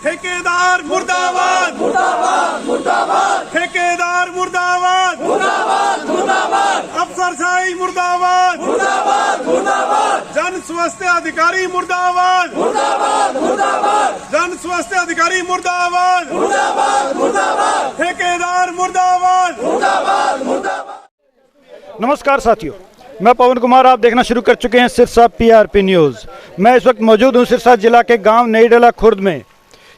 ठेकेदार मुर्दाबाद मुर्दाबाद मुर्दाबाद, ठेकेदार मुर्दाबाद मुर्दाबाद मुर्दाबाद, अफसरशाही मुर्दाबाद मुर्दाबाद मुर्दाबाद, जन स्वास्थ्य अधिकारी मुर्दाबाद मुर्दाबाद मुर्दाबाद, जन स्वास्थ्य अधिकारी मुर्दाबाद मुर्दाबाद मुर्दाबाद, ठेकेदार मुर्दाबाद मुर्दाबाद मुर्दाबाद। नमस्कार साथियों, मैं पवन कुमार, आप देखना शुरू कर चुके हैं सिरसा पीआरपी न्यूज़। मैं इस वक्त मौजूद हूं सिरसा जिला के गांव नईडला खुर्द में,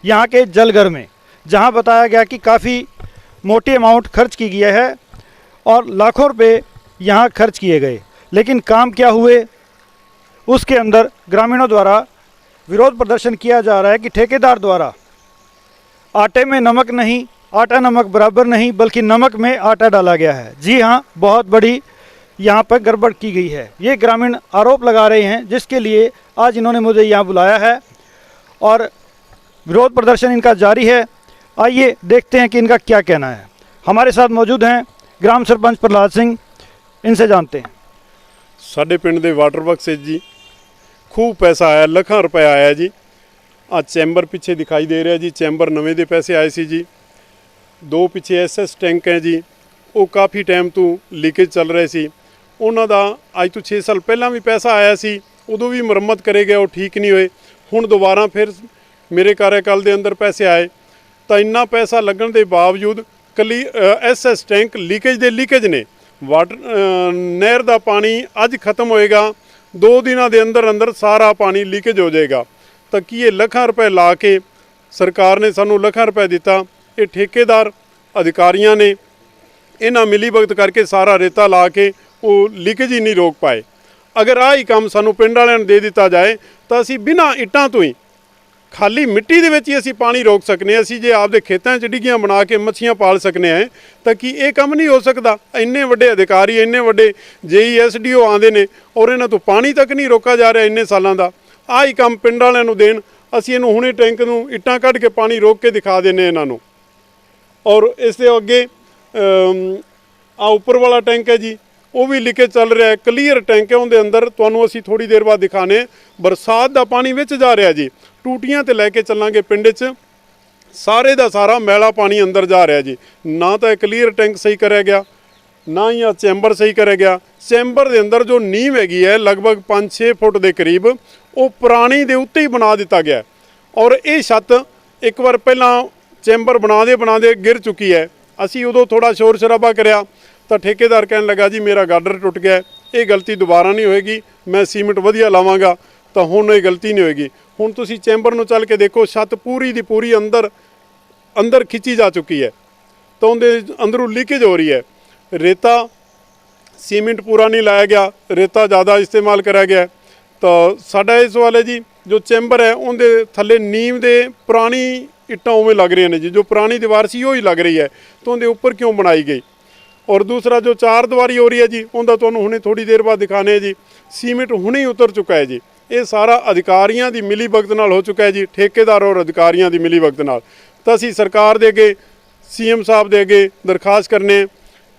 यहां के जलघर में, जहां बताया गया कि काफ़ी मोटी अमाउंट खर्च की गई है और लाखों रुपए यहां खर्च किए गए, लेकिन काम क्या हुए उसके अंदर ग्रामीणों द्वारा विरोध प्रदर्शन किया जा रहा है कि ठेकेदार द्वारा आटे में नमक नहीं, आटा नमक बराबर नहीं, बल्कि नमक में आटा डाला गया है। जी हाँ, बहुत बड़ी यहाँ पर गड़बड़ की गई है, ये ग्रामीण आरोप लगा रहे हैं, जिसके लिए आज इन्होंने मुझे यहाँ बुलाया है और विरोध प्रदर्शन इनका जारी है। आइए देखते हैं कि इनका क्या कहना है। हमारे साथ मौजूद हैं ग्राम सरपंच प्रहलाद सिंह, इनसे जानते हैं। साडे पिंड दे वाटर वर्क से जी खूब पैसा आया, लाखां रुपए आया जी। आ चैंबर पिछे दिखाई दे रहा जी, चैंबर नवे दे पैसे आए सी जी। दो पिछे SS टैंक हैं जी, वो काफ़ी टाइम तो लीकेज चल रहे सी। उन्हों का अज तो 6 साल पहला भी पैसा आया सी, उदों भी मुरम्मत करे गए, वो ठीक नहीं हुए। हुण दोबारा फिर मेरे कार्यकाल के अंदर पैसे आए, तो इन्ना पैसा लगन के बावजूद कली SS टैंक लीकेज ने वाटर नहर का पानी अज खत्म होएगा, 2 दिनों के अंदर अंदर सारा पानी लीकेज हो जाएगा। तो कि ये लाखां रुपए ला के सरकार ने सानू लाखां रुपए दिता, ये ठेकेदार अधिकारियों ने इन्हां मिली भगत करके सारा रेता ला के वो लीकेज ही नहीं रोक पाए। अगर आ ही काम सानू पिंड वालियां नूं दे दिता जाए तो असी बिना इट्टां तो ही खाली मिट्टी दे विच ही असी पानी रोक सकने। असी जे आपदे खेतां च डिग्गियां बना के मच्छियां पाल सकने हैं, तो कि ये काम नहीं हो सकता। इन्ने वड्डे अधिकारी, इन्ने वड्डे JE SDO आंदे ने और इन्हां तो पानी तक नहीं रोका जा रहा इन्ने सालां दा। आ ही काम पिंड वालियां नूं देण, असी इहनूं हुणे टैंक नूं इट्टां कढ के पानी रोक के दिखा देने इन्हां नूं। और इस दे अगे आ उपर वाला टैंक है जी, वो भी लीकेज चल रहा है। क्लीयर टैंक है, उनके अंदर तुहानूं असीं थोड़ी देर बाद दिखाने बरसात का पानी विच जा रहा जी। टूटियां ते लैके चलांगे पिंड च, सारे का सारा मैला पानी अंदर जा रहा जी। ना तो क्लीयर टैंक सही कराया गया, ना ही चैंबर सही कराया गया। चैंबर के अंदर जो नींव हैगी है लगभग 5-6 फुट के करीब, वो पुरानी दे उत्ते ही बना दिता गया। और ये छत एक बार पहला चैंबर बना दे गिर चुकी है। असी उदों थोड़ा शोर शराबा कराया तो ठेकेदार कहने लगा जी मेरा गाडर टुट गया, ये गलती दोबारा नहीं होएगी, मैं सीमेंट वधिया लावांगा। तो हुण ये गलती नहीं होएगी। हुण तुसीं चैंबर नूं चल के देखो, छत पूरी दी पूरी अंदर खिंची जा चुकी है, तो उनके अंदरों लीकेज हो रही है। रेता सीमेंट पूरा नहीं लाया गया, रेता ज़्यादा इस्तेमाल कराया गया। तो साडा इस सवाल है जी, जो चैंबर है उनके थल्ले नींव दे पुरानी इट्टां उवें लग रही ने जी, जो पुरानी दीवार सी वही लग रही है, तो उनके उपर क्यों बनाई गई। और दूसरा जो 4 दीवारी हो रही है जी, उनका तुहानूं हुणे थोड़ी देर बाद दिखाने है जी, सीमेंट हुणे ही उतर चुका है जी। ये सारा अधिकारियों की मिली भगत नाल हो चुका है जी, ठेकेदार और अधिकारियों की मिली भगत नाल। तो असीं सरकार दे अगे CM साहब दे अगे दरखास्त करने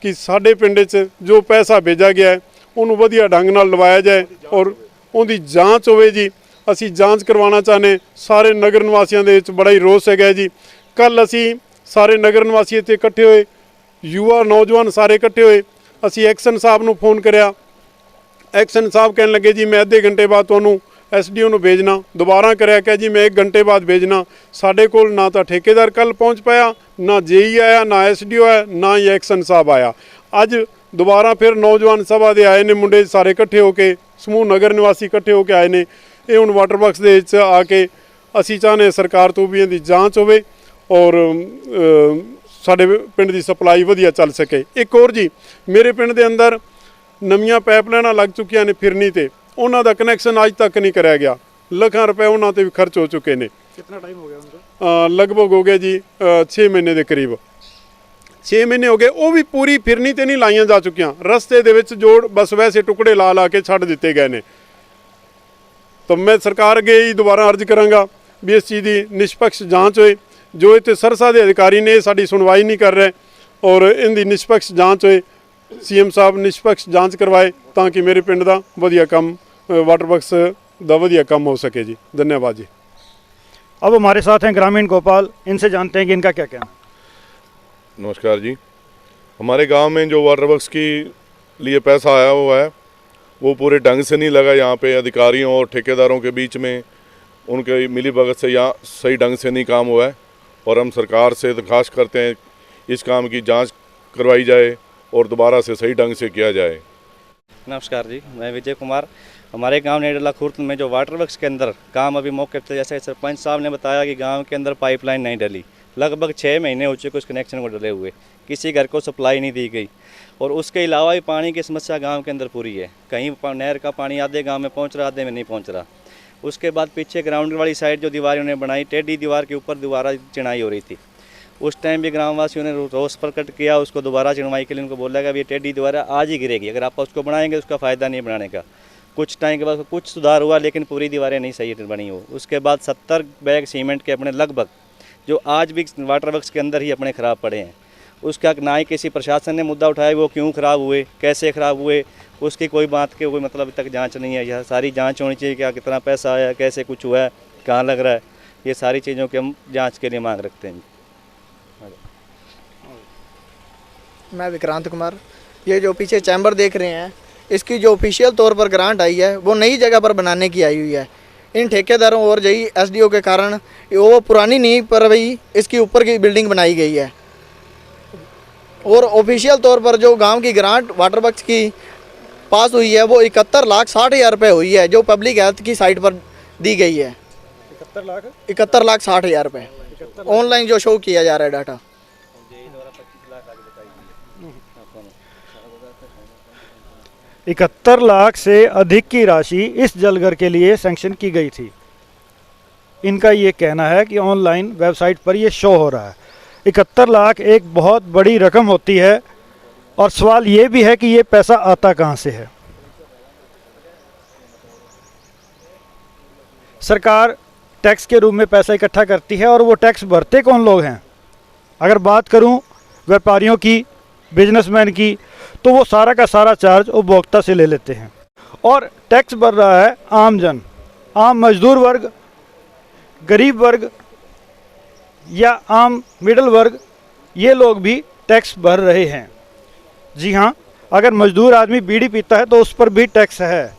कि साडे पिंड च जो पैसा भेजा गया है उन्होंने वधिया ढंग नाल लवाया जाए और उनकी जाँच होवे जी। असीं जाँच करवाना चाहते, सारे नगर निवासियों के बड़ा ही रोस है जी। कल असीं सारे नगर निवासी इत्थे इकट्ठे होए, युवा नौजवान सारे इकट्ठे होए, असीं एक्शन साहब नूं फोन करया। एक्शन साहब कहने लगे जी मैं आधे घंटे बाद तुहानूं SDO नूं भेजना। दोबारा करया, कहा जी मैं 1 घंटे बाद भेजना। साडे कोल ना तो ठेकेदार कल पहुँच पाया, ना JE आया, ना SDO आया, ना ही एक्शन साहब आया। अज दोबारा फिर नौजवान सभा दे आए ने मुंडे सारे इकट्ठे होके, समूह नगर निवासी इकट्ठे होके आए ने। ये हुण वाटर वर्क्स दे विच आके असीं चाहने सरकार तो भी इहदी जांच होवे और साडे पिंड दी सप्लाई वधिया चल सके। एक और जी, मेरे पिंड दे अंदर नवीं पाइपलाइनां लग चुकियां ने फिरनी ते, उन्हां दा कनैक्शन अज तक नहीं कराया गया। लाखां रुपए उन्हां ते भी खर्च हो चुके ने। कितना टाइम हो गया उनका? लगभग हो गया जी 6 महीने के करीब, 6 महीने हो गए। वो भी पूरी फिरनी ते नहीं लाइयां जा चुकियां, रस्ते दे विच जोड़ बस वैसे टुकड़े ला के छड्ड दिते गए ने। तो मैं सरकार अगे ही दोबारा अर्ज करांगा भी इस चीज़ की निष्पक्ष जाँच होए। जो इत्थे सरसा के अधिकारी ने साडी सुनवाई नहीं कर रहे और इनकी निष्पक्ष जाँच होए। CM साहब निष्पक्ष जाँच करवाए ताकि मेरे पिंड का वधिया काम वाटर वर्क्स का वधिया काम हो सके जी। धन्यवाद जी। अब हमारे साथ हैं ग्रामीण गोपाल, इनसे जानते हैं कि इनका क्या कहना है। नमस्कार जी। हमारे गांव में जो वाटर वर्क्स की लिए पैसा आया हुआ है वो पूरे ढंग से नहीं लगा। यहाँ पे अधिकारियों और ठेकेदारों के बीच में उनके मिलीभगत से यहाँ सही ढंग से नहीं काम हुआ है और हम सरकार से दरख्वास्त करते हैं इस काम की जांच करवाई जाए और दोबारा से सही ढंग से किया जाए। नमस्कार जी, मैं विजय कुमार। हमारे गांव नेडला खुर्द में जो वाटर वर्क्स के अंदर काम अभी मौके पर, जैसे सरपंच साहब ने बताया कि गांव के अंदर पाइपलाइन नहीं डली, लगभग 6 महीने हो चुके उस कनेक्शन को डले हुए, किसी घर को सप्लाई नहीं दी गई। और उसके अलावा भी पानी की समस्या गांव के अंदर पूरी है। कहीं नहर का पानी आधे गांव में पहुंच रहा, आधे में नहीं पहुंच रहा। उसके बाद पीछे ग्राउंड वाली साइड जो दीवार उन्होंने बनाई, टेढ़ी दीवार के ऊपर दोबारा चिनाई हो रही थी। उस टाइम भी ग्रामवासियों ने रोष प्रकट किया, उसको दोबारा चिनवाई के लिए उनको बोला कि अब ये टेढ़ी दीवार आज ही गिरेगी, अगर आप उसको बनाएंगे उसका फ़ायदा नहीं बनाने का। कुछ टाइम के बाद कुछ सुधार हुआ, लेकिन पूरी दीवारें नहीं सही बनी हो। उसके बाद 70 बैग सीमेंट के अपने लगभग जो आज भी वाटर वर्क्स के अंदर ही अपने ख़राब पड़े हैं। उसका ना ही किसी प्रशासन ने मुद्दा उठाया, वो क्यों ख़राब हुए, कैसे ख़राब हुए, उसकी कोई बात के कोई मतलब अभी तक जांच नहीं है। यह सारी जांच होनी चाहिए, क्या कितना पैसा आया, कैसे कुछ हुआ है, कहाँ लग रहा है, ये सारी चीज़ों की हम जांच के लिए मांग रखते हैं। मैं विक्रांत कुमार। ये जो पीछे चैम्बर देख रहे हैं, इसकी जो ऑफिशियल तौर पर ग्रांट आई है वो नई जगह पर बनाने की आई हुई है। इन ठेकेदारों और जई एसडीओ के कारण वो पुरानी नींव पर भी इसकी ऊपर की बिल्डिंग बनाई गई है। और ऑफिशियल तौर पर जो गांव की ग्रांट वाटर वर्क्स की पास हुई है वो 71,60,000 रुपये हुई है, जो पब्लिक हेल्थ की साइट पर दी गई है। 71,60,000 रुपये ऑनलाइन जो शो किया जा रहा है डाटा। 71 लाख से अधिक की राशि इस जलघर के लिए सैंक्शन की गई थी। इनका ये कहना है कि ऑनलाइन वेबसाइट पर ये शो हो रहा है। 71 लाख एक बहुत बड़ी रकम होती है और सवाल ये भी है कि ये पैसा आता कहाँ से है। सरकार टैक्स के रूप में पैसा इकट्ठा करती है और वो टैक्स भरते कौन लोग हैं। अगर बात करूं व्यापारियों की, बिजनेसमैन की, तो वो सारा का सारा चार्ज उपभोक्ता से ले लेते हैं और टैक्स भर रहा है आम जन, आम मजदूर वर्ग, गरीब वर्ग या आम मिडिल वर्ग। ये लोग भी टैक्स भर रहे हैं। जी हाँ, अगर मजदूर आदमी बीड़ी पीता है तो उस पर भी टैक्स है।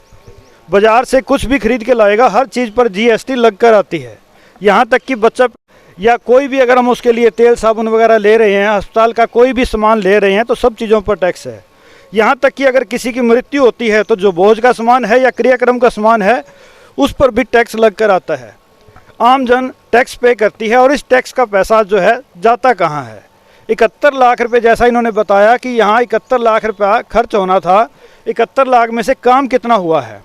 बाज़ार से कुछ भी खरीद के लाएगा, हर चीज़ पर जीएसटी लग कर आती है। यहाँ तक कि बच्चा या कोई भी, अगर हम उसके लिए तेल साबुन वगैरह ले रहे हैं, अस्पताल का कोई भी सामान ले रहे हैं, तो सब चीज़ों पर टैक्स है। यहाँ तक कि अगर किसी की मृत्यु होती है तो जो भोज का सामान है या क्रियाक्रम का सामान है उस पर भी टैक्स लग कर आता है। आम जन टैक्स पे करती है और इस टैक्स का पैसा जो है जाता कहाँ है। 71 लाख रुपए, जैसा इन्होंने बताया कि यहाँ 71 लाख रुपया खर्च होना था, 71 लाख में से काम कितना हुआ है।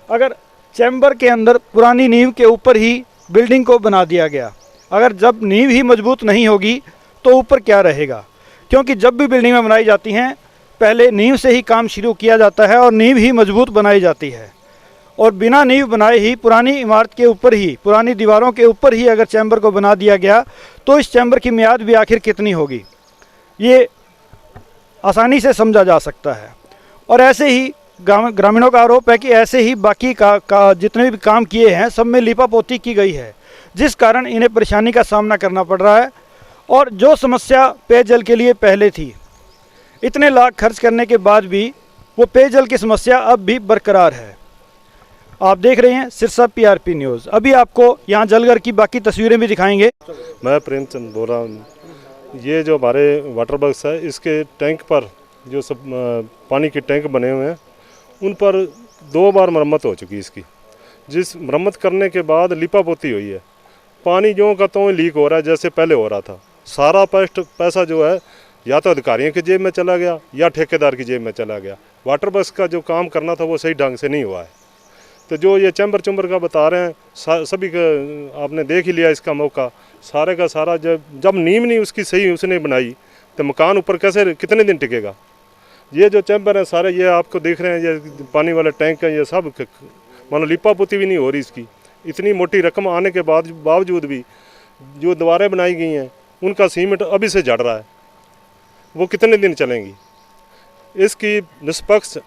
अगर चैम्बर के अंदर पुरानी नींव के ऊपर ही बिल्डिंग को बना दिया गया, अगर जब नींव ही मजबूत नहीं होगी तो ऊपर क्या रहेगा। क्योंकि जब भी बिल्डिंगें बनाई जाती हैं पहले नींव से ही काम शुरू किया जाता है और नींव ही मजबूत बनाई जाती है। और बिना नींव बनाए ही पुरानी इमारत के ऊपर ही, पुरानी दीवारों के ऊपर ही अगर चैम्बर को बना दिया गया तो इस चैम्बर की मियाद भी आखिर कितनी होगी, ये आसानी से समझा जा सकता है। और ऐसे ही ग्रामीणों का आरोप है कि ऐसे ही बाकी का जितने भी काम किए हैं सब में लिपापोती की गई है, जिस कारण इन्हें परेशानी का सामना करना पड़ रहा है। और जो समस्या पेयजल के लिए पहले थी, इतने लाख खर्च करने के बाद भी वो पेयजल की समस्या अब भी बरकरार है। आप देख रहे हैं सिरसा पीआरपी न्यूज़। अभी आपको यहाँ जलघर की बाकी तस्वीरें भी दिखाएंगे। मैं प्रेमचंद बोल रहा हूँ। ये जो हमारे वाटर वर्क्स है, इसके टैंक पर जो सब पानी के टैंक बने हुए हैं उन पर 2 बार मरम्मत हो चुकी है इसकी। जिस मरम्मत करने के बाद लिपापोती हुई है, पानी जो का तो लीक हो रहा है जैसे पहले हो रहा था। सारा पैसा जो है या तो अधिकारियों की जेब में चला गया या ठेकेदार की जेब में चला गया। वाटर वर्क्स का जो काम करना था वो सही ढंग से नहीं हुआ है। तो जो ये चैम्बर का बता रहे हैं, सभी का आपने देख ही लिया इसका मौका। सारे का सारा जब नींव नहीं उसकी सही उसने बनाई तो मकान ऊपर कैसे कितने दिन टिकेगा। ये जो चैम्बर है सारे, ये आपको देख रहे हैं, ये पानी वाले टैंक है, ये सब मानो लिपापोती भी नहीं हो रही इसकी। इतनी मोटी रकम आने के बावजूद भी जो दीवारें बनाई गई हैं उनका सीमेंट अभी से झड़ रहा है, वो कितने दिन चलेंगी। इसकी निष्पक्ष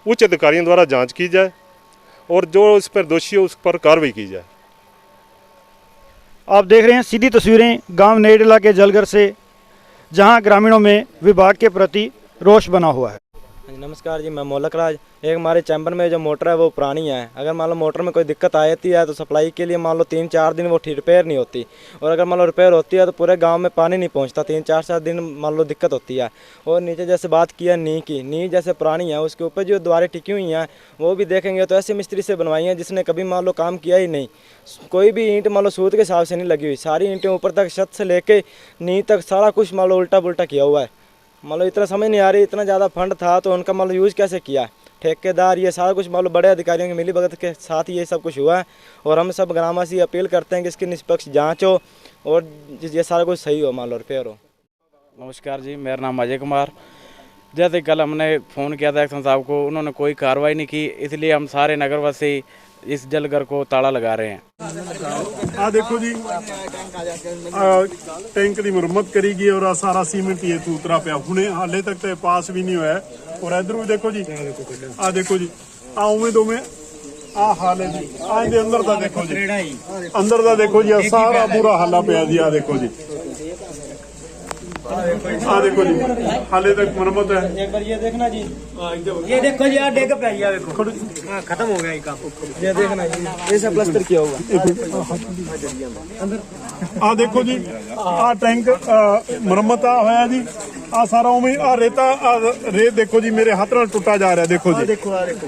उच्च अधिकारियों द्वारा जांच की जाए और जो इस पर दोषी हो उस पर कार्रवाई की जाए। आप देख रहे हैं सीधी तस्वीरें गांव नेडला के जलघर से, जहां ग्रामीणों में विभाग के प्रति रोष बना हुआ है। हाँ जी, नमस्कार जी, मैं मौलक राज। एक हमारे चैम्बर में जो मोटर है वो पुरानी है। अगर मान लो मोटर में कोई दिक्कत आ जाती है तो सप्लाई के लिए मान लो 3-4 दिन वो रिपेयर नहीं होती, और अगर मान लो रिपेयर होती है तो पूरे गांव में पानी नहीं पहुंचता। 3-4 दिन मान लो दिक्कत होती है। और नीचे जैसे बात किया नी की, नी जैसे पुरानी है, उसके ऊपर जो दीवारें टिकी हुई हैं वो भी देखेंगे तो ऐसे मिस्त्री से बनवाई हैं जिसने कभी मान लो काम किया ही नहीं। कोई भी ईंट मान लो सूत के हिसाब से नहीं लगी हुई, सारी ईंटें ऊपर तक छत से लेके नी तक सारा कुछ मान लो उल्टा पुल्टा किया हुआ है। मान लो इतना समझ नहीं आ रही, इतना ज़्यादा फंड था तो उनका मान लो यूज़ कैसे किया, ठेकेदार ये सारा कुछ मान लो बड़े अधिकारियों की मिलीभगत के साथ ये सब कुछ हुआ है। और हम सब ग्रामवासी अपील करते हैं कि इसकी निष्पक्ष जांच हो और ये सारा कुछ सही हो, मान लो रिपेयर हो। नमस्कार जी, मेरा नाम अजय कुमार। जैसे कल हमने फ़ोन किया था एक्शन साहब को, उन्होंने कोई कार्रवाई नहीं की, इसलिए हम सारे नगरवासी इस जलघर को ताला लगा रहे हैं। आ देखो जी, टैंक की मुरम्मत करी गई और सारा सीमेंट ये उतरा पिया, हुणे हाले तक तो पास भी नहीं होया। और इधर भी देखो जी, आ देखो जी, आ उमें दो में आ हाल है जी। आ इहदे अंदर दा देखो जी, अंदर दा देखो जी, सारा बुरा हाला पिया जी। आ देखो जी, आ देखो जी, हाले तक मुरम्मत है। एक बार ये देखना जी, ये देखो जी, डेग पे आई है, देखो खत्म हो गया ये काम। ये देखना जी, ये सब प्लास्टर किया हुआ। आ देखो जी, आ टैंक मुरम्मत होया जी। आ सारा उमें आ रेता रेत देखो जी, मेरे हाथ नाल टुटा जा रहा है। देखो जी, देखो आ देखो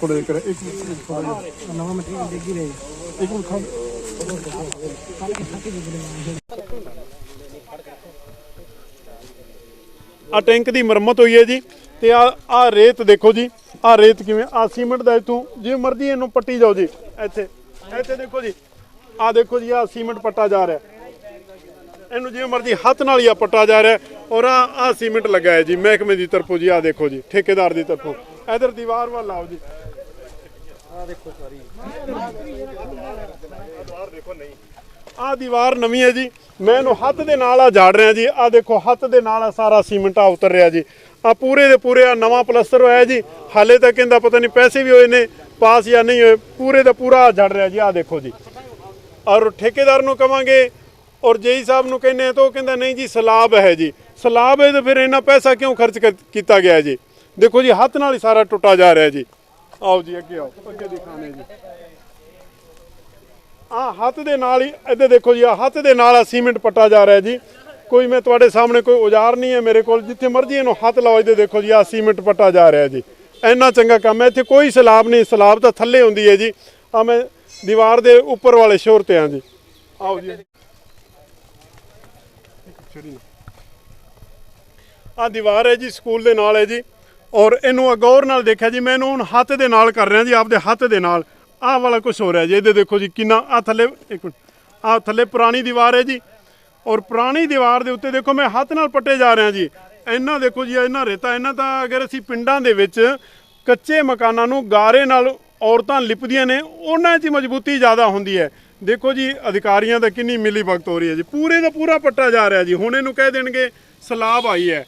थोड़ा देख रहे, नवा मटेरियल देख ही रहे, एक मिनट। आ टैंक की मुरम्मत हुई है जी। ਤੇ ਆ ਰੇਤ ਦੇਖੋ ਜੀ, ਆ ਰੇਤ ਕਿਵੇਂ, ਆ ਸੀਮੈਂਟ ਦਾ ਇਥੋਂ ਜਿਵੇਂ ਮਰਜ਼ੀ ਇਹਨੂੰ ਪੱਟੀ ਜਾਓ ਜੀ। ਇੱਥੇ ਇੱਥੇ ਦੇਖੋ ਜੀ, ਆ ਦੇਖੋ ਜੀ, ਆ ਸੀਮੈਂਟ ਪੱਟਾ ਜਾ ਰਿਹਾ, ਇਹਨੂੰ ਜਿਵੇਂ ਮਰਜ਼ੀ ਹੱਥ ਨਾਲ ਹੀ ਆ ਪੱਟਾ ਜਾ ਰਿਹਾ। ਔਰ ਆ ਸੀਮੈਂਟ ਲੱਗਾ ਹੈ ਜੀ ਮਹਿਕਮੇ ਦੀ ਤਰਫੋਂ ਜੀ। ਆ ਦੇਖੋ ਜੀ, ਠੇਕੇਦਾਰ ਦੀ ਤਰਫੋਂ। ਇਧਰ ਦੀਵਾਰ ਵੱਲ ਆਓ ਜੀ, ਆ ਦੇਖੋ ਸਾਰੀ ਦੀਵਾਰ ਦੇਖੋ। ਨਹੀਂ, ਆ ਦੀਵਾਰ ਨਵੀਂ ਹੈ ਜੀ, ਮੈਂ ਇਹਨੂੰ ਹੱਥ ਦੇ ਨਾਲ ਆ ਝਾੜ ਰਿਹਾ ਜੀ। ਆ ਦੇਖੋ, ਹੱਥ ਦੇ ਨਾਲ ਸਾਰਾ ਸੀਮੈਂਟ ਆ ਉਤਰ ਰਿਹਾ ਜੀ। ਆ ਪੂਰੇ ਦੇ ਪੂਰੇ ਆ ਨਵਾਂ ਪਲਸਤਰ ਹੋਇਆ ਜੀ। ਹਾਲੇ ਤੱਕ ਇਹਦਾ ਪਤਾ ਨਹੀਂ ਪੈਸੇ ਵੀ ਹੋਏ ਨੇ ਪਾਸ ਜਾਂ ਨਹੀਂ ਹੋਏ, ਪੂਰੇ ਦਾ ਪੂਰਾ ਝੜ ਰਿਹਾ ਜੀ। ਆ ਦੇਖੋ ਜੀ, ਔਰ ਠੇਕੇਦਾਰ ਨੂੰ ਕਵਾਂਗੇ ਔਰ ਜੇਈ ਸਾਹਿਬ ਨੂੰ ਕਹਿੰਦੇ ਤਾਂ ਉਹ ਕਹਿੰਦਾ ਨਹੀਂ ਜੀ ਸਲਾਬ ਹੈ ਜੀ। ਸਲਾਬ ਹੈ ਤਾਂ ਫਿਰ ਇੰਨਾ ਪੈਸਾ ਕਿਉਂ ਖਰਚ ਕੀਤਾ ਗਿਆ ਜੀ। ਦੇਖੋ ਜੀ, ਹੱਥ ਨਾਲ ਹੀ ਸਾਰਾ ਟੁੱਟਾ ਜਾ ਰਿਹਾ ਜੀ। ਆਓ ਜੀ, ਅੱਗੇ ਆਓ, ਅੱਗੇ ਦਿਖਾਣੇ ਜੀ। ਆ ਹੱਥ ਦੇ ਨਾਲ ਹੀ, ਇੱਧਰ ਦੇਖੋ ਜੀ, ਆ ਹੱਥ ਦੇ ਨਾਲ ਆ ਸੀਮੈਂਟ ਪੱਟਾ ਜਾ ਰਿਹਾ ਜੀ। ਕੋਈ ਮੈਂ ਤੁਹਾਡੇ ਸਾਹਮਣੇ ਕੋਈ ਔਜ਼ਾਰ ਨਹੀਂ ਹੈ ਮੇਰੇ ਕੋਲ, ਜਿੱਥੇ ਮਰਜ਼ੀ ਇਹਨੂੰ ਹੱਥ ਲਾਓ। ਇਹਦੇ ਦੇਖੋ ਜੀ, ਆ ਸੀਮੈਂਟ ਪੱਟਾ ਜਾ ਰਿਹਾ ਜੀ। ਇੰਨਾ ਚੰਗਾ ਕੰਮ ਹੈ। ਇੱਥੇ ਕੋਈ ਸਲਾਬ ਨਹੀਂ, ਸਲਾਬ ਤਾਂ ਥੱਲੇ ਹੁੰਦੀ ਹੈ ਜੀ। ਆ ਮੈਂ ਦੀਵਾਰ ਦੇ ਉੱਪਰ ਵਾਲੇ ਸ਼ੋਰ ਤੇ ਆ ਜੀ। ਆਓ ਜੀ, ਆ ਦੀਵਾਰ ਹੈ ਜੀ, ਸਕੂਲ ਦੇ ਨਾਲ ਹੈ ਜੀ। ਔਰ ਇਹਨੂੰ ਗੌਰ ਨਾਲ ਦੇਖਿਆ ਜੀ, ਮੈਂ ਇਹਨੂੰ ਹੁਣ ਹੱਥ ਦੇ ਨਾਲ ਕਰ ਰਿਹਾ ਜੀ, ਆਪਦੇ ਹੱਥ ਦੇ ਨਾਲ। ਆਹ ਵਾਲਾ ਕੁਛ ਹੋ ਰਿਹਾ ਜੀ। ਇਹਦੇ ਦੇਖੋ ਜੀ ਕਿੰਨਾ, ਆ ਥੱਲੇ, ਇੱਕ ਮਿੰਟ, ਆ ਥੱਲੇ ਪੁਰਾਣੀ ਦੀਵਾਰ ਹੈ ਜੀ। ਔਰ ਪੁਰਾਣੀ ਦੀਵਾਰ ਦੇ ਉੱਤੇ ਦੇਖੋ ਮੈਂ ਹੱਥ ਨਾਲ ਪੱਟੇ ਜਾ ਰਿਹਾ ਜੀ। ਇਹਨਾਂ ਦੇਖੋ ਜੀ, ਇਹਨਾਂ ਰੇਤਾ, ਇਹਨਾਂ ਤਾਂ ਅਗਰ ਅਸੀਂ ਪਿੰਡਾਂ ਦੇ ਵਿੱਚ ਕੱਚੇ ਮਕਾਨਾਂ ਨੂੰ ਗਾਰੇ ਨਾਲ ਔਰਤਾਂ ਲਿਪਦੀਆਂ ਨੇ, ਉਹਨਾਂ 'ਚ ਮਜ਼ਬੂਤੀ ਜ਼ਿਆਦਾ ਹੁੰਦੀ ਹੈ। ਦੇਖੋ ਜੀ, ਅਧਿਕਾਰੀਆਂ ਦਾ ਕਿੰਨੀ ਮਿਲੀ ਭਗਤ ਹੋ ਰਹੀ ਹੈ ਜੀ। ਪੂਰੇ ਦਾ ਪੂਰਾ ਪੱਟਾ ਜਾ ਰਿਹਾ ਜੀ। ਹੁਣ ਇਹਨੂੰ ਕਹਿ ਦੇਣਗੇ ਸਲਾਬ ਆਈ ਹੈ,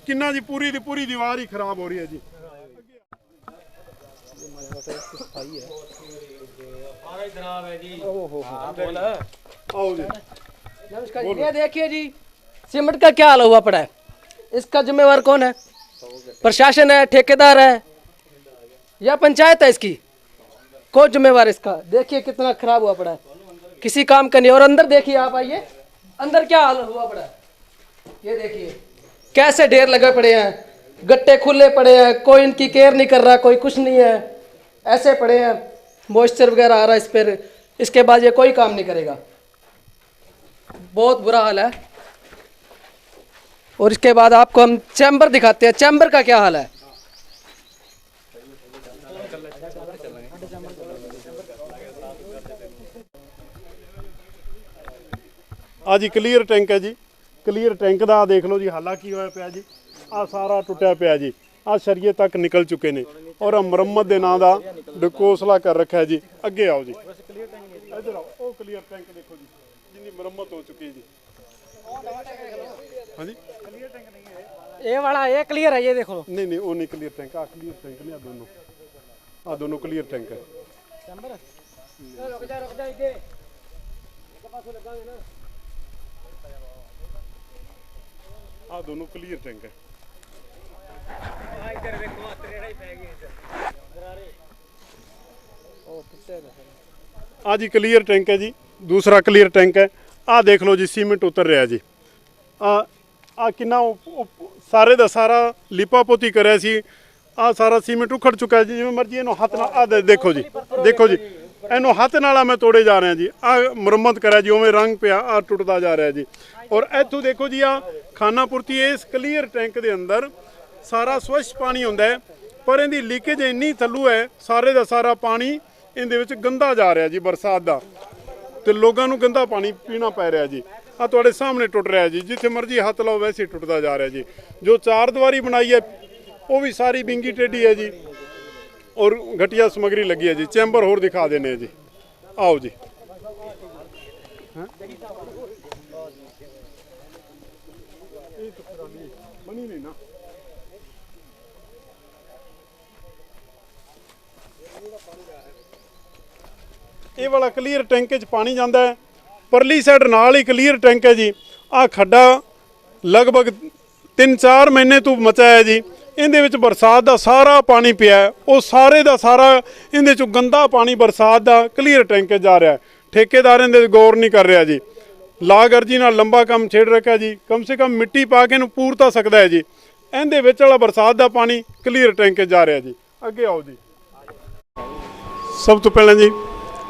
ਕਿੰਨਾ ਜੀ, ਪੂਰੀ ਦੀ ਪੂਰੀ ਦੀਵਾਰ ਹੀ ਖਰਾਬ ਹੋ ਰਹੀ ਹੈ ਜੀ। आओ जी, नमस्कार। ये देखिए जी, सीमेंट का क्या हाल हुआ पड़ा है। इसका जिम्मेवार कौन है? प्रशासन है, ठेकेदार है या पंचायत है? इसकी कौन जिम्मेवार इसका? देखिए कितना खराब हुआ पड़ा है, किसी काम का नहीं। और अंदर देखिए, आप आइए, अंदर क्या हाल हुआ पड़ा है। ये देखिए कैसे ढेर लगे पड़े हैं, गट्टे खुले पड़े हैं, कोई इनकी केयर नहीं कर रहा, कोई कुछ नहीं है, ऐसे पड़े हैं। मॉइस्चर वगैरह आ रहा है इस पर, इसके बाद ये कोई काम नहीं करेगा। बहुत बुरा हाल है। और इसके बाद आपको हम चैम्बर दिखाते हैं, चैम्बर का क्या हाल है। ਆ ਜੀ ਕਲੀਅਰ ਟੈਂਕ ਹੈ ਜੀ। ਕਲੀਅਰ ਟੈਂਕ ਦਾ ਦੇਖ ਲਓ ਜੀ, ਹਾਲਾ ਕੀ ਹੋਇਆ ਪਿਆ ਜੀ। ਆ ਸਾਰਾ ਟੁੱਟਿਆ ਪਿਆ ਜੀ। ਆ ਸ਼ਰੀਏ ਤੱਕ ਨਿਕਲ ਚੁੱਕੇ ਨੇ ਔਰ ਮੁਰੰਮਤ ਦੇ ਨਾਂ ਦਾ ਡਕੋਸਲਾ ਕਰ ਰੱਖਿਆ ਜੀ। ਅੱਗੇ ਆਓ ਜੀ, ਇੱਧਰ ਆਓ। ਉਹ ਕਲੀਅਰ ਟੈਂਕ ਦੇਖੋ ਜੀ, ਜਿੰਨੀ ਮੁਰੰਮਤ ਹੋ ਚੁੱਕੀ ਜੀ। हाँ जी, क्लियर टैंक नहीं है ये वाला, ये क्लियर है, ये देखो। नहीं नहीं, वो नहीं क्लियर टैंक। क्लियर टैंक नहीं, दोनों क्लियर टैंक है। ਆ ਦੋਨੋਂ ਕਲੀਅਰ ਟੈਂਕ ਹੈ। ਆ ਜੀ ਕਲੀਅਰ ਟੈਂਕ ਹੈ ਜੀ, ਦੂਸਰਾ ਕਲੀਅਰ ਟੈਂਕ ਹੈ। ਆ ਦੇਖ ਲਓ ਜੀ ਸੀਮੈਂਟ ਉਤਰ ਰਿਹਾ ਜੀ। ਆ ਕਿੰਨਾ ਸਾਰੇ ਦਾ ਸਾਰਾ ਲਿਪਾ ਪੋਤੀ ਕਰਿਆ ਸੀ। ਆ ਸਾਰਾ ਸੀਮੈਂਟ ਉਖੜ ਚੁੱਕਾ ਜੀ, ਜਿਵੇਂ ਮਰਜ਼ੀ ਇਹਨੂੰ ਹੱਥ ਨਾਲ ਆ ਦੇਖੋ ਜੀ, ਦੇਖੋ ਜੀ ਇਹਨੂੰ ਹੱਥ ਨਾਲ ਮੈਂ ਤੋੜੇ ਜਾ ਰਿਹਾ ਜੀ। ਆ ਮੁਰੰਮਤ ਕਰਿਆ ਜੀ, ਉਵੇਂ ਰੰਗ ਪਿਆ, ਆ ਟੁੱਟਦਾ ਜਾ ਰਿਹਾ ਜੀ। ਔਰ ਇੱਥੋਂ ਦੇਖੋ ਜੀ ਆ ਖਾਨਾ ਪੁਰਤੀ ਇਸ ਕਲੀਅਰ ਟੈਂਕ ਦੇ ਅੰਦਰ ਸਾਰਾ ਸਵੱਛ ਪਾਣੀ ਹੁੰਦਾ ਹੈ, ਪਰ ਇਹਦੀ ਲੀਕੇਜ ਇੰਨੀ ਥੱਲੂ ਹੈ, ਸਾਰੇ ਦਾ ਸਾਰਾ ਪਾਣੀ ਇਹਦੇ ਵਿੱਚ ਗੰਦਾ ਜਾ ਰਿਹਾ ਜੀ ਬਰਸਾਤ ਦਾ, ਤੇ ਲੋਕਾਂ ਨੂੰ ਗੰਦਾ ਪਾਣੀ ਪੀਣਾ ਪੈ ਰਿਹਾ ਜੀ। ਆ ਤੁਹਾਡੇ ਸਾਹਮਣੇ ਟੁੱਟ ਰਿਹਾ ਜੀ, ਜਿੱਥੇ ਮਰਜ਼ੀ ਹੱਥ ਲਾਓ ਵੈਸੇ ਹੀ ਟੁੱਟਦਾ ਜਾ ਰਿਹਾ ਜੀ। ਜੋ ਚਾਰ ਦੀਵਾਰੀ ਬਣਾਈ ਹੈ ਉਹ ਵੀ ਸਾਰੀ ਬਿੰਗੀ ਟੇਢੀ ਹੈ ਜੀ, ਔਰ ਘਟੀਆ ਸਮੱਗਰੀ ਲੱਗੀ ਹੈ ਜੀ। ਚੈਂਬਰ ਹੋਰ ਦਿਖਾ ਦੇਣੇ ਜੀ, ਆਓ ਜੀ। ਬਣੀ ਨਹੀਂ ਨਾ, ਇਹ ਵਾਲਾ ਕਲੀਅਰ ਟੈਂਕ 'ਚ ਪਾਣੀ ਜਾਂਦਾ ਹੈ, ਪਰਲੀ ਸਾਈਡ ਨਾਲ ਹੀ ਕਲੀਅਰ ਟੈਂਕ ਹੈ ਜੀ। ਆ ਖੱਡਾ ਲਗਭਗ 3-4 ਮਹੀਨੇ ਤੋਂ ਮਚਿਆ ਹੈ ਜੀ। ਇਹਦੇ ਵਿੱਚ ਬਰਸਾਤ ਦਾ ਸਾਰਾ ਪਾਣੀ ਪਿਆ ਹੈ, ਉਹ ਸਾਰੇ ਦਾ ਸਾਰਾ ਇਹਦੇ 'ਚੋਂ ਗੰਦਾ ਪਾਣੀ ਬਰਸਾਤ ਦਾ ਕਲੀਅਰ ਟੈਂਕ 'ਚ ਜਾ ਰਿਹਾ ਹੈ। ਠੇਕੇਦਾਰ ਇਹਦੇ ਗੌਰ ਨਹੀਂ ਕਰ ਰਿਹਾ ਜੀ, ਲਾਗਰਜੀ ਨਾਲ ਲੰਬਾ ਕੰਮ ਛੇੜ ਰੱਖਿਆ ਜੀ। ਕਮ ਸੇ ਕਮ ਮਿੱਟੀ ਪਾ ਕੇ ਇਹਨੂੰ ਪੂਰ ਤਾਂ ਸਕਦਾ ਹੈ ਜੀ। ਇਹਦੇ ਵਿੱਚ ਵਾਲਾ ਬਰਸਾਤ ਦਾ ਪਾਣੀ ਕਲੀਅਰ ਟੈਂਕ 'ਚ ਜਾ ਰਿਹਾ ਜੀ। ਅੱਗੇ ਆਓ ਜੀ। ਸਭ ਤੋਂ ਪਹਿਲਾਂ ਜੀ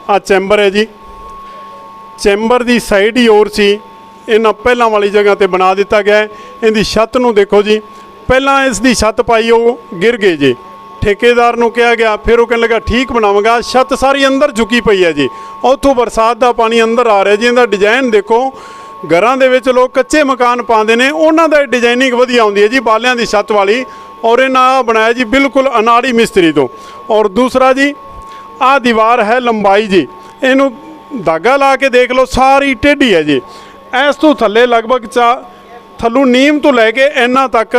ਆ ਚੈਂਬਰ ਹੈ ਜੀ। ਚੈਂਬਰ ਦੀ ਸਾਈਡ ਹੀ ਹੋਰ ਸੀ, ਇਹਨਾਂ ਪਹਿਲਾਂ ਵਾਲੀ ਜਗ੍ਹਾ ਤੇ ਬਣਾ ਦਿੱਤਾ ਗਿਆ ਹੈ। ਇਹਦੀ ਛੱਤ ਨੂੰ ਦੇਖੋ ਜੀ, ਪਹਿਲਾਂ ਇਸ ਦੀ ਛੱਤ ਪਾਈ ਉਹ ਗਿਰ ਗਈ ਜੀ। ਠੇਕੇਦਾਰ ਨੂੰ ਕਿਹਾ ਗਿਆ, ਫਿਰ ਉਹ ਕਹਿਣ ਲੱਗਾ ਠੀਕ ਬਣਾਵਾਂਗਾ। ਛੱਤ ਸਾਰੀ ਅੰਦਰ ਝੁਕੀ ਪਈ ਹੈ ਜੀ, ਉੱਥੋਂ ਬਰਸਾਤ ਦਾ ਪਾਣੀ ਅੰਦਰ ਆ ਰਿਹਾ ਜੀ। ਇਹਦਾ ਡਿਜ਼ਾਈਨ ਦੇਖੋ, ਘਰਾਂ ਦੇ ਵਿੱਚ ਲੋਕ ਕੱਚੇ ਮਕਾਨ ਪਾਉਂਦੇ ਨੇ, ਉਹਨਾਂ ਦਾ ਡਿਜ਼ਾਈਨਿੰਗ ਵਧੀਆ ਆਉਂਦੀ ਹੈ ਜੀ, ਬਾਲਿਆਂ ਦੀ ਛੱਤ ਵਾਲੀ। ਔਰ ਇਹਨਾਂ ਬਣਾਇਆ ਜੀ ਬਿਲਕੁਲ ਅਨਾੜੀ ਮਿਸਤਰੀ ਤੋਂ। ਔਰ ਦੂਸਰਾ ਜੀ ਆ ਦੀਵਾਰ ਹੈ ਲੰਬਾਈ ਜੀ, ਇਹਨੂੰ ਧਾਗਾ ਲਾ ਕੇ ਦੇਖ ਲਓ, ਸਾਰੀ ਟੇਢੀ ਹੈ ਜੀ। ਇਸ ਤੋਂ ਥੱਲੇ ਲਗਭਗ ਥੱਲੋਂ ਨੀਮ ਤੋਂ ਲੈ ਕੇ ਇਹਨਾਂ ਤੱਕ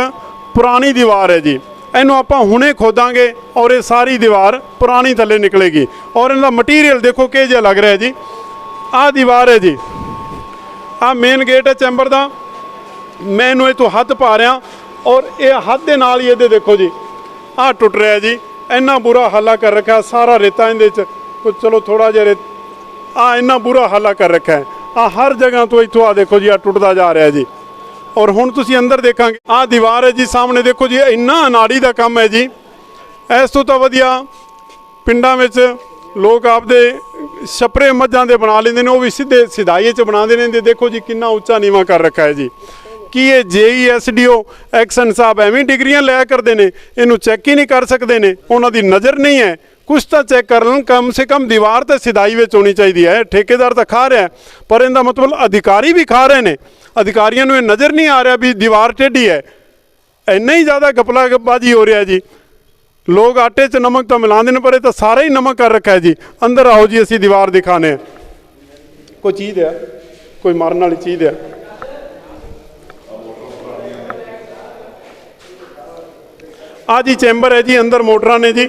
ਪੁਰਾਣੀ ਦੀਵਾਰ ਹੈ ਜੀ। ਇਹਨੂੰ ਆਪਾਂ ਹੁਣੇ ਖੋਦਾਂਗੇ ਔਰ ਇਹ ਸਾਰੀ ਦੀਵਾਰ ਪੁਰਾਣੀ ਥੱਲੇ ਨਿਕਲੇਗੀ। ਔਰ ਇਹਦਾ ਮਟੀਰੀਅਲ ਦੇਖੋ ਕਿਹੋ ਜਿਹਾ ਲੱਗ ਰਿਹਾ ਜੀ। ਆਹ ਦੀਵਾਰ ਹੈ ਜੀ, ਆਹ ਮੇਨ ਗੇਟ ਹੈ ਚੈਂਬਰ ਦਾ। ਮੈਂ ਇਹਨੂੰ ਇੱਥੋਂ ਹੱਥ ਪਾ ਰਿਹਾ ਔਰ ਇਹ ਹੱਥ ਦੇ ਨਾਲ ਹੀ ਇਹਦੇ ਦੇਖੋ ਜੀ ਆਹ ਟੁੱਟ ਰਿਹਾ ਜੀ। ਇੰਨਾ ਬੁਰਾ ਹਾਲਾ ਕਰ ਰੱਖਿਆ, ਸਾਰਾ ਰੇਤਾ ਇਹਦੇ 'ਚ ਕੁਝ, ਚਲੋ ਥੋੜਾ ਜਿਹਾ ਇੰਨਾ ਬੁਰਾ ਹਾਲਾ ਕਰ ਰੱਖਿਆ ਹੈ। ਆ ਹਰ ਜਗ੍ਹਾ ਤੋਂ ਇੱਥੋਂ ਆ ਦੇਖੋ ਜੀ, ਆ ਟੁੱਟਦਾ ਜਾ ਰਿਹਾ ਜੀ। ਔਰ ਹੁਣ ਤੁਸੀਂ ਅੰਦਰ ਦੇਖਾਂਗੇ, ਆਹ ਦੀਵਾਰ ਹੈ ਜੀ ਸਾਹਮਣੇ ਦੇਖੋ ਜੀ, ਇੰਨਾ ਅਨਾੜੀ ਦਾ ਕੰਮ ਹੈ ਜੀ। ਇਸ ਤੋਂ ਤਾਂ ਵਧੀਆ ਪਿੰਡਾਂ ਵਿੱਚ ਲੋਕ ਆਪਦੇ ਛਪਰੇ ਮੱਝਾਂ ਦੇ ਬਣਾ ਲੈਂਦੇ ਨੇ, ਉਹ ਵੀ ਸਿੱਧੇ ਸਿਧਾਈਏ 'ਚ ਬਣਾਉਂਦੇ ਨੇ। ਦੇਖੋ ਜੀ ਕਿੰਨਾ ਉੱਚਾ ਨੀਵਾਂ ਕਰ ਰੱਖਿਆ ਹੈ ਜੀ। ਕੀ ਇਹ JESDO ਐਕਸ਼ਨ ਸਾਹਿਬ ਐਵੇਂ ਡਿਗਰੀਆਂ ਲਿਆ ਕਰਦੇ ਨੇ, ਇਹਨੂੰ ਚੈੱਕ ਹੀ ਨਹੀਂ ਕਰ ਸਕਦੇ ਨੇ? ਉਹਨਾਂ ਦੀ ਨਜ਼ਰ ਨਹੀਂ ਹੈ, ਕੁਛ ਤਾਂ ਚੈੱਕ ਕਰ ਲੈਣ। ਕਮ ਸੇ ਕਮ ਦੀਵਾਰ ਤੇ ਸਿਧਾਈ ਵਿੱਚ ਹੋਣੀ ਚਾਹੀਦੀ ਹੈ। ਠੇਕੇਦਾਰ ਤਾਂ ਖਾ ਰਿਹਾ, ਪਰ ਇਹਦਾ ਮਤਲਬ ਅਧਿਕਾਰੀ ਵੀ ਖਾ ਰਹੇ ਨੇ। ਅਧਿਕਾਰੀਆਂ ਨੂੰ ਇਹ ਨਜ਼ਰ ਨਹੀਂ ਆ ਰਿਹਾ ਵੀ ਦੀਵਾਰ ਟੇਢੀ ਹੈ। ਇੰਨਾ ਹੀ ਜ਼ਿਆਦਾ ਗਪਲਾਬਾਜੀ ਹੋ ਰਿਹਾ ਜੀ। ਲੋਕ ਆਟੇ 'ਚ ਨਮਕ ਤਾਂ ਮਿਲਾਉਂਦੇ ਨੇ, ਪਰ ਇਹ ਤਾਂ ਸਾਰਾ ਹੀ ਨਮਕ ਕਰ ਰੱਖਿਆ ਹੈ ਜੀ। ਅੰਦਰ ਆਓ ਜੀ, ਅਸੀਂ ਦੀਵਾਰ ਦਿਖਾਣੇ ਆ। ਕੋਈ ਚੀਜ਼ ਹੈ, ਕੋਈ ਮਾਰਨ ਵਾਲੀ ਚੀਜ਼ ਹੈ। ਆ ਜੀ ਚੈਂਬਰ ਹੈ ਜੀ, ਅੰਦਰ ਮੋਟਰਾਂ ਨੇ ਜੀ।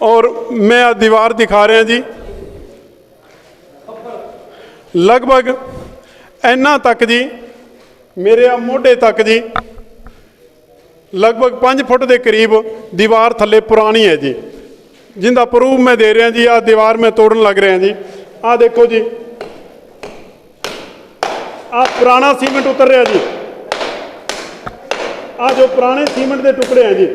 ਔਰ ਮੈਂ ਆ ਦੀਵਾਰ ਦਿਖਾ ਰਿਹਾ ਜੀ, ਲਗਭਗ ਇੰਨਾ ਤੱਕ ਜੀ, ਮੇਰੇ ਆ ਮੋਢੇ ਤੱਕ ਜੀ, ਲਗਭਗ 5 ਫੁੱਟ ਦੇ ਕਰੀਬ ਦੀਵਾਰ ਥੱਲੇ ਪੁਰਾਣੀ ਹੈ ਜੀ, ਜਿੰਦਾ ਪ੍ਰੂਫ ਮੈਂ ਦੇ ਰਿਹਾ ਜੀ। ਆ ਦੀਵਾਰ ਮੈਂ ਤੋੜਨ ਲੱਗ ਰਿਹਾ ਜੀ। ਆ ਦੇਖੋ ਜੀ, ਆ ਪੁਰਾਣਾ ਸੀਮੈਂਟ ਉਤਰ ਰਿਹਾ ਜੀ। ਆ ਜੋ ਪੁਰਾਣੇ ਸੀਮੈਂਟ ਦੇ ਟੁਕੜੇ ਹੈ ਜੀ,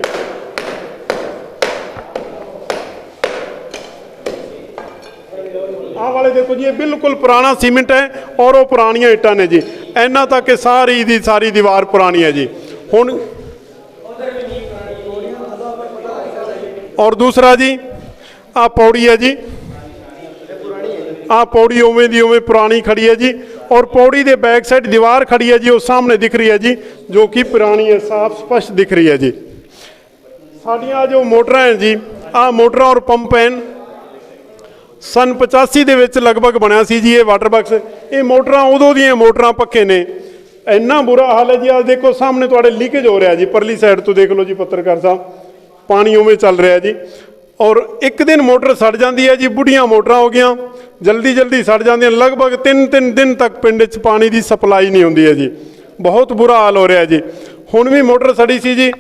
ਆਹ ਵਾਲੇ ਦੇਖੋ ਜੀ, ਇਹ ਬਿਲਕੁਲ ਪੁਰਾਣਾ ਸੀਮੈਂਟ ਹੈ ਔਰ ਉਹ ਪੁਰਾਣੀਆਂ ਇੱਟਾਂ ਨੇ ਜੀ। ਇਹਨਾਂ ਤੱਕ ਇਹ ਸਾਰੀ ਦੀ ਸਾਰੀ ਦੀਵਾਰ ਪੁਰਾਣੀ ਹੈ ਜੀ। ਹੁਣ ਔਰ ਦੂਸਰਾ ਜੀ ਆਹ ਪੌੜੀ ਹੈ ਜੀ, ਆਹ ਪੌੜੀ ਉਵੇਂ ਦੀ ਉਵੇਂ ਪੁਰਾਣੀ ਖੜੀ ਹੈ ਜੀ। ਔਰ ਪੌੜੀ ਦੇ ਬੈਕ ਸਾਈਡ ਦੀਵਾਰ ਖੜੀ ਹੈ ਜੀ, ਉਹ ਸਾਹਮਣੇ ਦਿਖ ਰਹੀ ਹੈ ਜੀ, ਜੋ ਕਿ ਪੁਰਾਣੀ ਹੈ, ਸਾਫ਼ ਸਪਸ਼ਟ ਦਿਖ ਰਹੀ ਹੈ ਜੀ। ਸਾਡੀਆਂ ਜੋ ਮੋਟਰਾਂ ਹੈ ਜੀ, ਆਹ ਮੋਟਰਾਂ ਔਰ ਪੰਪ ਹਨ, सन 85 ਦੇ ਵਿੱਚ ਲਗਭਗ ਬਣਿਆ ਸੀ ਜੀ ਇਹ ਵਾਟਰ ਬਾਕਸ। ਇਹ ਮੋਟਰਾਂ ਉਦੋਂ ਦੀਆਂ ਮੋਟਰਾਂ ਪੱਕੇ ਨੇ। ਇੰਨਾ ਬੁਰਾ ਹਾਲ ਹੈ ਜੀ। ਆਹ ਦੇਖੋ ਸਾਹਮਣੇ ਤੁਹਾਡੇ ਲੀਕੇਜ ਹੋ ਰਿਹਾ ਜੀ, ਪਰਲੀ ਸਾਈਡ ਤੋਂ ਦੇਖ ਲਓ ਜੀ ਪੱਤਰਕਾਰ ਸਾਹਿਬ, ਪਾਣੀ ਉਵੇਂ ਚੱਲ ਰਿਹਾ ਜੀ। ਔਰ ਇੱਕ ਦਿਨ ਮੋਟਰ ਸੜ ਜਾਂਦੀ ਹੈ ਜੀ, ਬੁੱਢੀਆਂ ਮੋਟਰਾਂ ਹੋ ਗਈਆਂ, ਜਲਦੀ ਜਲਦੀ ਸੜ ਜਾਂਦੀਆਂ। ਲਗਭਗ 3-3 ਦਿਨ ਤੱਕ ਪਿੰਡ 'ਚ ਪਾਣੀ ਦੀ ਸਪਲਾਈ ਨਹੀਂ ਹੁੰਦੀ ਹੈ ਜੀ। ਬਹੁਤ ਬੁਰਾ ਹਾਲ ਹੋ ਰਿਹਾ ਜੀ। ਹੁਣ ਵੀ ਮੋਟਰ ਸੜੀ ਸੀ ਜੀ,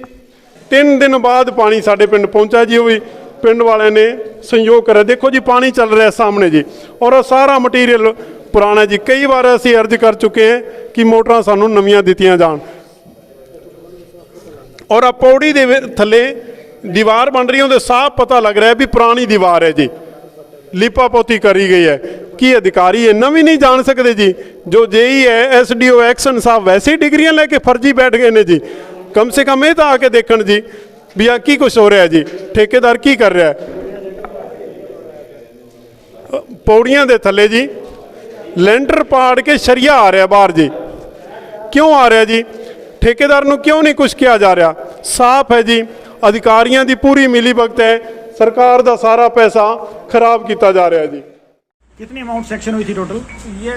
3 ਦਿਨ ਬਾਅਦ ਪਾਣੀ ਸਾਡੇ ਪਿੰਡ ਪਹੁੰਚਾ ਜੀ। ਉਹ ਵੀ ਪਿੰਡ ਵਾਲਿਆਂ ਨੇ ਸਹਿਯੋਗ ਕਰਿਆ। ਦੇਖੋ ਜੀ ਪਾਣੀ ਚੱਲ ਰਿਹਾ ਸਾਹਮਣੇ ਜੀ, ਔਰ ਉਹ ਸਾਰਾ ਮਟੀਰੀਅਲ ਪੁਰਾਣਾ ਜੀ। ਕਈ ਵਾਰ ਅਸੀਂ ਅਰਜ਼ ਕਰ ਚੁੱਕੇ ਹਾਂ ਕਿ ਮੋਟਰਾਂ ਸਾਨੂੰ ਨਵੀਆਂ ਦਿੱਤੀਆਂ ਜਾਣ। ਔਰ ਆ ਪੌੜੀ ਦੇ ਥੱਲੇ ਦੀਵਾਰ ਬਣ ਰਹੀ, ਉਹਦੇ ਸਾਫ਼ ਪਤਾ ਲੱਗ ਰਿਹਾ ਵੀ ਪੁਰਾਣੀ ਦੀਵਾਰ ਹੈ ਜੀ, ਲੀਪਾ ਪੋਤੀ ਕਰੀ ਗਈ ਹੈ। ਕੀ ਅਧਿਕਾਰੀ ਇੰਨਾ ਵੀ ਨਹੀਂ ਜਾਣ ਸਕਦੇ ਜੀ? ਜੋ ਜੇਈ ਹੈ, ਐਸਡੀਓ, ਐਕਸ਼ਨ ਸਾਹਿਬ ਵੈਸੇ ਹੀ ਡਿਗਰੀਆਂ ਲੈ ਕੇ ਫਰਜੀ ਬੈਠ ਗਏ ਨੇ ਜੀ। ਕਮ ਸੇ ਕਮ ਇਹ ਤਾਂ ਆ ਕੇ ਦੇਖਣ ਜੀ ਵੀ ਆ ਕੀ ਕੁਛ ਹੋ ਰਿਹਾ ਜੀ, ਠੇਕੇਦਾਰ ਕੀ ਕਰ ਰਿਹਾ ਹੈ। ਪੌੜੀਆਂ ਦੇ ਥੱਲੇ ਜੀ ਲੈਂਟਰ ਪਾੜ ਕੇ ਸ਼ਰੀਆ ਆ ਰਿਹਾ ਬਾਹਰ ਜੀ। ਕਿਉਂ ਆ ਰਿਹਾ ਜੀ? ਠੇਕੇਦਾਰ ਨੂੰ ਕਿਉਂ नहीं कुछ किया जा रहा? साफ है जी, अधिकारियों की पूरी मिली भगत है, सरकार का सारा पैसा खराब किया जा रहा है जी। कितनी अमाउंट सेक्शन हुई थी टोटल? ये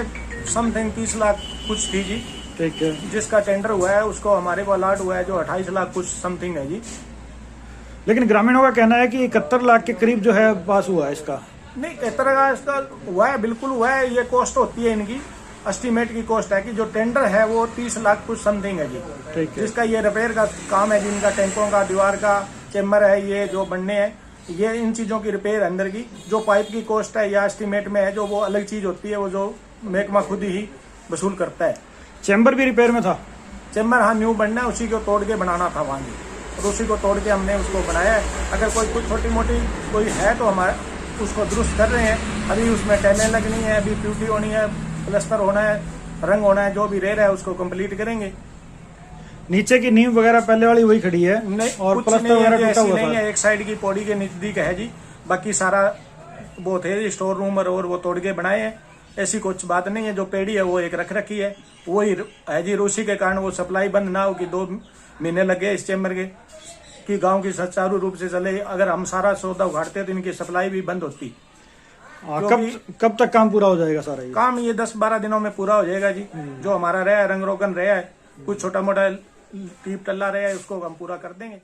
समथिंग 30 लाख कुछ थी जी। ठीक है। जिसका टेंडर हुआ है उसको हमारे को अलॉट हुआ है जो 28 लाख कुछ समथिंग है जी। लेकिन ग्रामीणों का कहना है कि 71 लाख के करीब जो है पास हुआ है इसका। नहीं, 71 का इसका हुआ है, बिल्कुल हुआ है। ये कॉस्ट होती है इनकी, एस्टीमेट की कॉस्ट है कि जो टेंडर है वो 30 लाख कुछ समथिंग है जी। ठीक है। जिसका ये रिपेयर का काम है जिनका, टैंकों का, दीवार का, चेम्बर है, ये जो बनने हैं, ये इन चीज़ों की रिपेयर अंदर की। जो पाइप की कॉस्ट है या एस्टीमेट में है जो वो अलग चीज़ होती है, वो जो महकमा खुद ही वसूल करता है। चैम्बर भी रिपेयर में था? चेम्बर हाँ न्यू बनना है, उसी को तोड़ के बनाना था वहाँ जी, और उसी को तोड़ के हमने उसको बनाया है। अगर कोई कुछ छोटी मोटी कोई है तो हमारे उसको दुरुस्त कर रहे हैं। अभी उसमें टाइलें लगनी है, अभी प्यूटी होनी है, प्लस्तर होना है, रंग होना है, जो भी रह रहा है उसको कंप्लीट करेंगे। नीचे की नींव वगैरह पहले वाली वही खड़ी है? नहीं, और कुछ प्लस्तर नहीं है, वगैरह टूटा ऐसी हुआ नहीं था? है। एक साइड की पौड़ी के नजदीक है जी, बाकी सारा वो थे स्टोर रूम और वो तोड़ के बनाए हैं। ऐसी कुछ बात नहीं है। जो पेड़ी है वो एक रख रखी है, वही है जी। रूसी के कारण वो सप्लाई बंद ना हो कि 2 महीने लगे इस चैम्बर के, कि गांव की सुचारू रूप से चले। अगर हम सारा सौदा उखाड़ते तो इनकी सप्लाई भी बंद होती। कब तक काम पूरा हो जाएगा सारा ये? काम ये 10-12 दिनों में पूरा हो जाएगा जी। जो हमारा रहा है, रंग रोगन रहा है, कुछ छोटा मोटा टीप टल्ला रहा है, उसको हम पूरा कर देंगे।